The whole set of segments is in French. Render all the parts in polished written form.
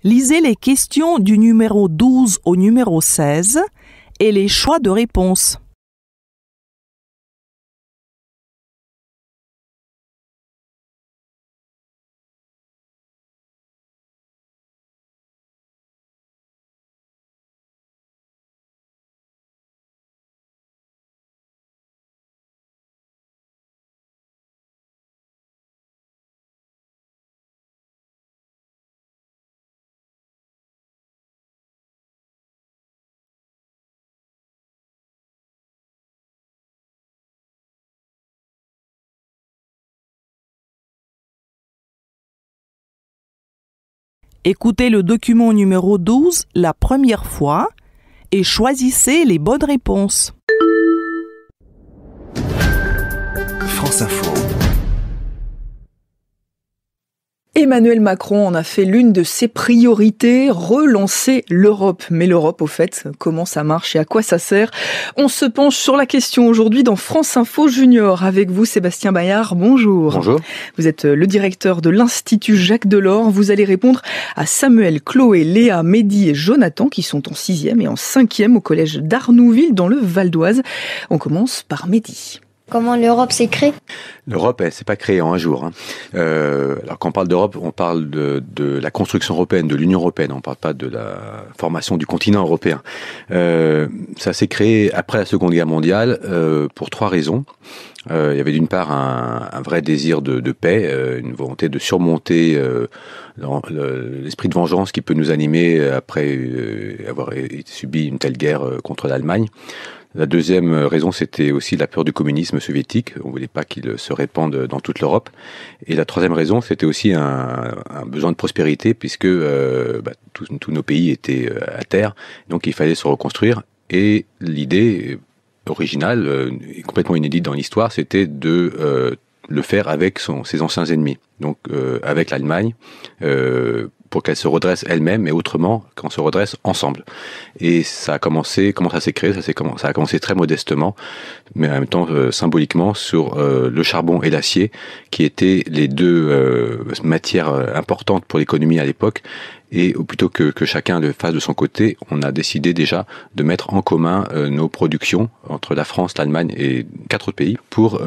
Lisez les questions du numéro 12 au numéro 16 et les choix de réponse. Écoutez le document numéro 12 la première fois et choisissez les bonnes réponses. France Info. Emmanuel Macron en a fait l'une de ses priorités, relancer l'Europe. Mais l'Europe, au fait, comment ça marche et à quoi ça sert? On se penche sur la question aujourd'hui dans France Info Junior. Avec vous, Sébastien Bayard, bonjour. Bonjour. Vous êtes le directeur de l'Institut Jacques Delors. Vous allez répondre à Samuel, Chloé, Léa, Mehdi et Jonathan qui sont en 6e et en 5e au collège d'Arnouville dans le Val d'Oise. On commence par Mehdi. Comment l'Europe s'est créée? L'Europe, elle s'est pas créée en un jour. Alors quand on parle d'Europe, on parle de la construction européenne, de l'Union européenne. On parle pas de la formation du continent européen. Ça s'est créé après la Seconde Guerre mondiale pour 3 raisons. Il y avait d'une part un vrai désir de paix, une volonté de surmonter l'esprit de vengeance qui peut nous animer après avoir subi une telle guerre contre l'Allemagne. La deuxième raison, c'était aussi la peur du communisme soviétique. On ne voulait pas qu'il se répande dans toute l'Europe. Et la troisième raison, c'était aussi un besoin de prospérité, puisque tous nos pays étaient à terre. Donc il fallait se reconstruire. Et l'idée originale, et complètement inédite dans l'histoire, c'était de le faire avec ses anciens ennemis. Donc avec l'Allemagne, pour qu'elle se redresse elle-même, mais autrement, qu'on se redresse ensemble. Et ça a commencé, comment ça s'est créé? Ça a commencé très modestement, mais en même temps symboliquement, sur le charbon et l'acier, qui étaient les deux matières importantes pour l'économie à l'époque. Et plutôt que chacun le fasse de son côté, on a décidé déjà de mettre en commun nos productions entre la France, l'Allemagne et 4 autres pays pour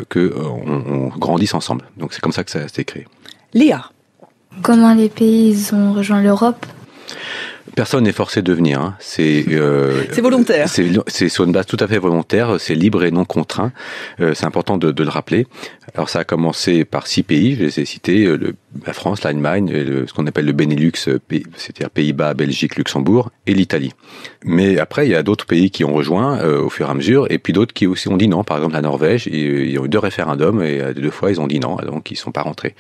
qu'on grandisse ensemble. Donc c'est comme ça que ça s'est créé. Léa. Comment les pays ont rejoint l'Europe? Personne n'est forcé de venir. Hein. C'est volontaire. C'est sur une base tout à fait volontaire. C'est libre et non contraint. C'est important de le rappeler. Alors ça a commencé par 6 pays. Je les ai cités la France, l'Allemagne, ce qu'on appelle le Benelux, c'est-à-dire Pays-Bas, Belgique, Luxembourg, et l'Italie. Mais après, il y a d'autres pays qui ont rejoint au fur et à mesure, et puis d'autres qui aussi ont dit non. Par exemple, la Norvège, il y a eu 2 référendums, et 2 fois, ils ont dit non, donc ils sont pas rentrés.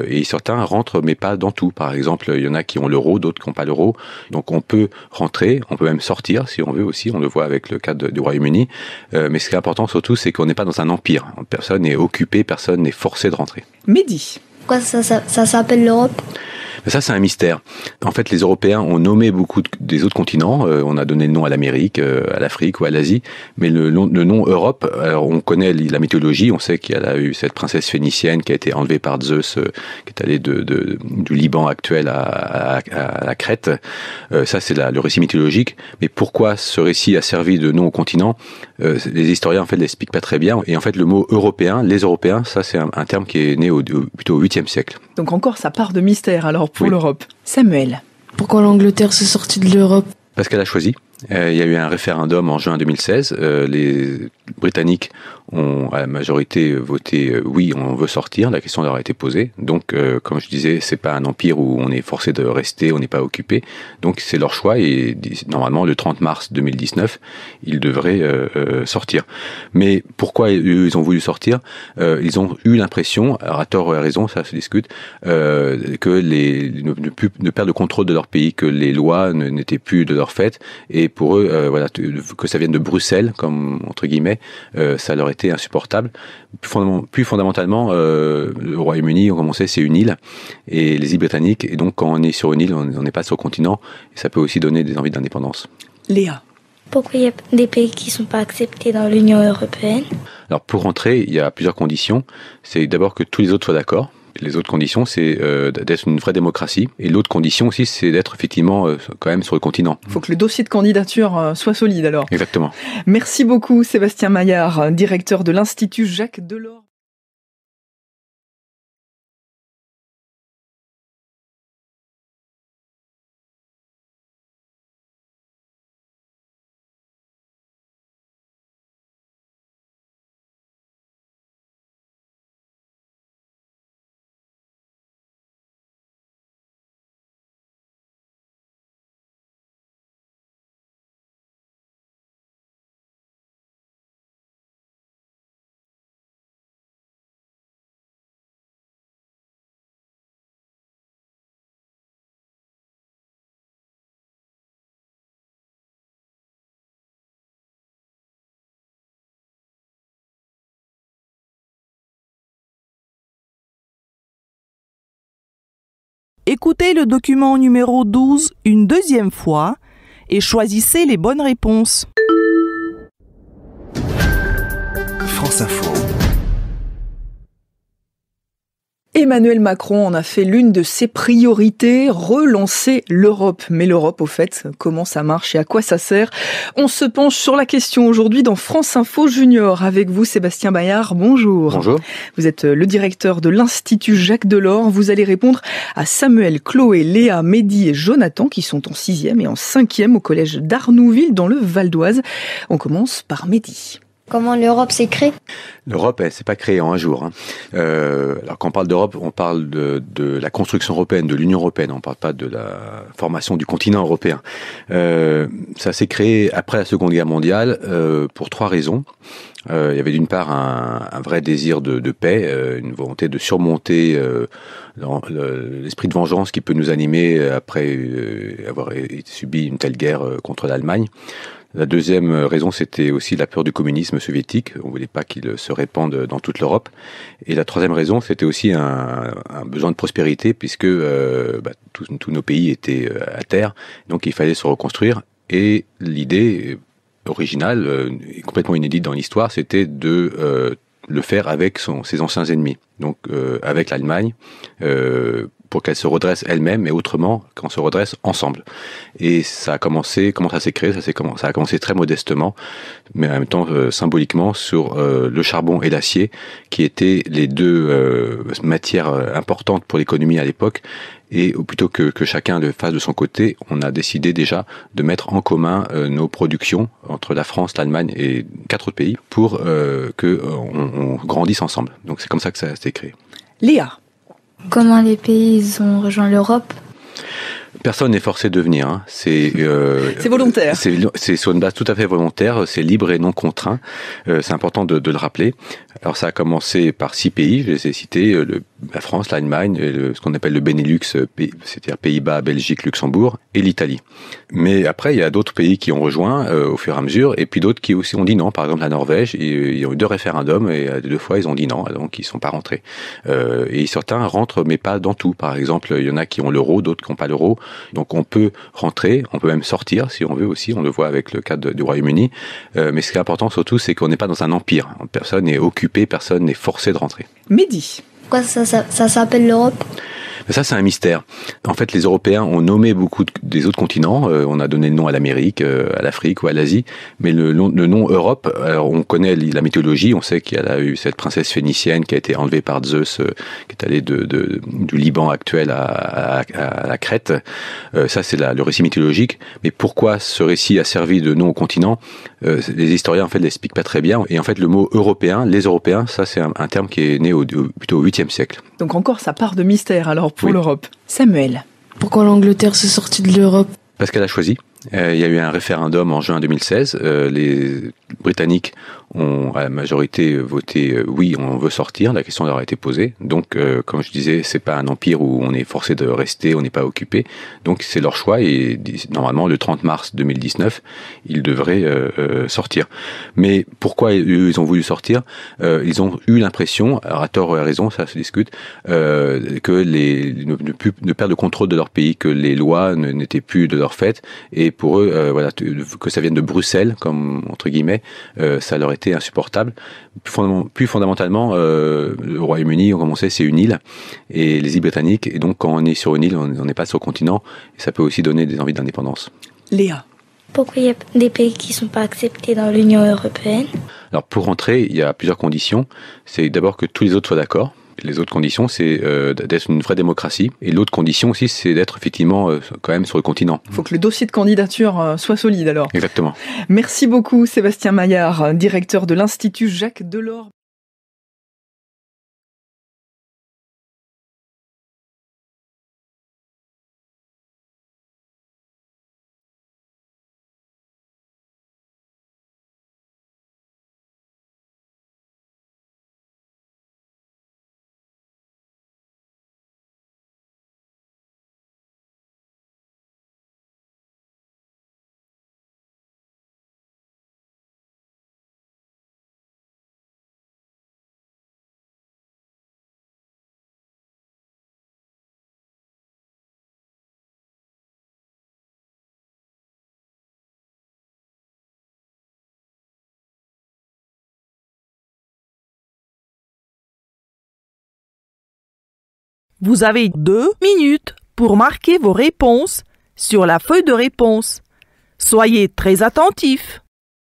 Et certains rentrent, mais pas dans tout. Par exemple, il y en a qui ont l'euro, d'autres qui n'ont pas l'euro. Donc on peut rentrer, on peut même sortir si on veut aussi, on le voit avec le cas du Royaume-Uni. Mais ce qui est important surtout, c'est qu'on n'est pas dans un empire. Personne n'est occupé, personne n'est forcé de rentrer. Mehdi. Pourquoi ça s'appelle l'Europe? Ça, c'est un mystère. En fait, les Européens ont nommé beaucoup des autres continents. On a donné le nom à l'Amérique, à l'Afrique ou à l'Asie. Mais le nom Europe, alors on connaît la mythologie. On sait qu'il y a eu cette princesse phénicienne qui a été enlevée par Zeus, qui est allée du Liban actuel à la Crète. Ça, c'est le récit mythologique. Mais pourquoi ce récit a servi de nom au continent? Les historiens, en fait, l'expliquent pas très bien. Et en fait, le mot européen, les Européens, ça, c'est un terme qui est né plutôt au 8e siècle. Donc encore, ça part de mystère alors pour l'Europe. Samuel. Pourquoi l'Angleterre s'est sortie de l'Europe? Parce qu'elle a choisi. Il y a eu un référendum en juin 2016. Les Britanniques ont à la majorité voté oui, on veut sortir. La question leur a été posée. Donc, comme je disais, c'est pas un empire où on est forcé de rester, on n'est pas occupé. Donc, c'est leur choix et normalement, le 30 mars 2019, ils devraient sortir. Mais pourquoi ils ont voulu sortir? Ils ont eu l'impression, alors à tort ou à raison, ça se discute, que ne perdre le contrôle de leur pays, que les lois n'étaient plus de leur fait. Et pour eux, que ça vienne de Bruxelles, comme entre guillemets, ça leur était insupportable. Plus fondamentalement, le Royaume-Uni, comme on sait, c'est une île, et les îles britanniques, et donc quand on est sur une île, on n'est pas sur le continent, et ça peut aussi donner des envies d'indépendance. Léa. Pourquoi il y a des pays qui ne sont pas acceptés dans l'Union européenne? Alors pour rentrer, il y a plusieurs conditions. C'est d'abord que tous les autres soient d'accord. Les autres conditions, c'est d'être une vraie démocratie. Et l'autre condition aussi, c'est d'être effectivement quand même sur le continent. Il faut que le dossier de candidature soit solide alors. Exactement. Merci beaucoup Sébastien Maillard, directeur de l'Institut Jacques Delors. Écoutez le document numéro 12 une deuxième fois et choisissez les bonnes réponses. France Info. Emmanuel Macron en a fait l'une de ses priorités, relancer l'Europe. Mais l'Europe, au fait, comment ça marche et à quoi ça sert? On se penche sur la question aujourd'hui dans France Info Junior. Avec vous, Sébastien Maillard, bonjour. Bonjour. Vous êtes le directeur de l'Institut Jacques Delors. Vous allez répondre à Samuel, Chloé, Léa, Mehdi et Jonathan qui sont en 6e et en 5e au collège d'Arnouville dans le Val d'Oise. On commence par Mehdi. Comment l'Europe s'est créée? L'Europe, elle s'est pas créée en un jour. Alors quand on parle d'Europe, on parle de la construction européenne, de l'Union européenne. On parle pas de la formation du continent européen. Ça s'est créé après la Seconde Guerre mondiale pour 3 raisons. Il y avait d'une part un vrai désir de paix, une volonté de surmonter l'esprit de vengeance qui peut nous animer après avoir subi une telle guerre contre l'Allemagne. La deuxième raison, c'était aussi la peur du communisme soviétique. On voulait pas qu'il se répande dans toute l'Europe. Et la troisième raison, c'était aussi un besoin de prospérité, puisque tous nos pays étaient à terre, donc il fallait se reconstruire. Et l'idée originale, complètement inédite dans l'histoire, c'était de le faire avec ses anciens ennemis, donc avec l'Allemagne, pour qu'elle se redresse elle-même, mais autrement, qu'on se redresse ensemble. Et ça a commencé, comment ça s'est créé? Ça a commencé très modestement, mais en même temps symboliquement sur le charbon et l'acier, qui étaient les deux matières importantes pour l'économie à l'époque. Et plutôt que chacun le fasse de son côté, on a décidé déjà de mettre en commun nos productions entre la France, l'Allemagne et 4 autres pays pour qu'on grandisse ensemble. Donc c'est comme ça que ça s'est créé. Léa. Comment les pays ont rejoint l'Europe? Personne n'est forcé de venir. Hein. C'est volontaire. C'est sur une base tout à fait volontaire. C'est libre et non contraint. C'est important de le rappeler. Alors ça a commencé par 6 pays. Je les ai cités la France, l'Allemagne, ce qu'on appelle le Benelux, c'est-à-dire Pays-Bas, Belgique, Luxembourg, et l'Italie. Mais après, il y a d'autres pays qui ont rejoint au fur et à mesure, et puis d'autres qui aussi ont dit non. Par exemple, la Norvège, ils ont eu 2 référendums, et 2 fois, ils ont dit non, donc ils sont pas rentrés. Et certains rentrent, mais pas dans tout. Par exemple, il y en a qui ont l'euro, d'autres qui n'ont pas l'euro. Donc on peut rentrer, on peut même sortir si on veut aussi. On le voit avec le cas du Royaume-Uni. Mais ce qui est important surtout, c'est qu'on n'est pas dans un empire. Personne n'est occupé, personne n'est forcé de rentrer. Mehdi. Pourquoi ça s'appelle l'Europe? Ça, c'est un mystère. En fait, les Européens ont nommé beaucoup des autres continents. On a donné le nom à l'Amérique, à l'Afrique ou à l'Asie. Mais le nom Europe, alors on connaît la mythologie. On sait qu'il y a eu cette princesse phénicienne qui a été enlevée par Zeus, qui est allée du Liban actuel à la Crète. Ça, c'est le récit mythologique. Mais pourquoi ce récit a servi de nom au continent? Les historiens, en fait, l'expliquent pas très bien. Et en fait, le mot européen, les Européens, ça, c'est un terme qui est né plutôt au 8e siècle. Donc encore, ça part de mystère alors pour l'Europe. Samuel. Pourquoi l'Angleterre s'est sortie de l'Europe? Parce qu'elle a choisi. Il y a eu un référendum en juin 2016. Les Britanniques ont à la majorité voté oui, on veut sortir. La question leur a été posée. Donc, comme je disais, c'est pas un empire où on est forcé de rester, on n'est pas occupé. Donc, c'est leur choix et normalement, le 30 mars 2019, ils devraient sortir. Mais pourquoi ils ont voulu sortir? Ils ont eu l'impression, à tort ou à raison, ça se discute, que ne perdre le contrôle de leur pays, que les lois n'étaient plus de leur fait. Et pour eux, que ça vienne de Bruxelles, comme entre guillemets, ça leur était insupportable. Plus fondamentalement, le Royaume-Uni, comme on sait, c'est une île, et les îles britanniques, et donc quand on est sur une île, on n'est pas sur le continent, et ça peut aussi donner des envies d'indépendance. Léa. Pourquoi il y a des pays qui ne sont pas acceptés dans l'Union européenne? Alors pour rentrer, il y a plusieurs conditions. C'est d'abord que tous les autres soient d'accord. Les autres conditions, c'est d'être une vraie démocratie. Et l'autre condition aussi, c'est d'être effectivement quand même sur le continent. Il faut que le dossier de candidature soit solide alors. Exactement. Merci beaucoup Sébastien Maillard, directeur de l'Institut Jacques Delors. Vous avez 2 minutes pour marquer vos réponses sur la feuille de réponse. Soyez très attentifs.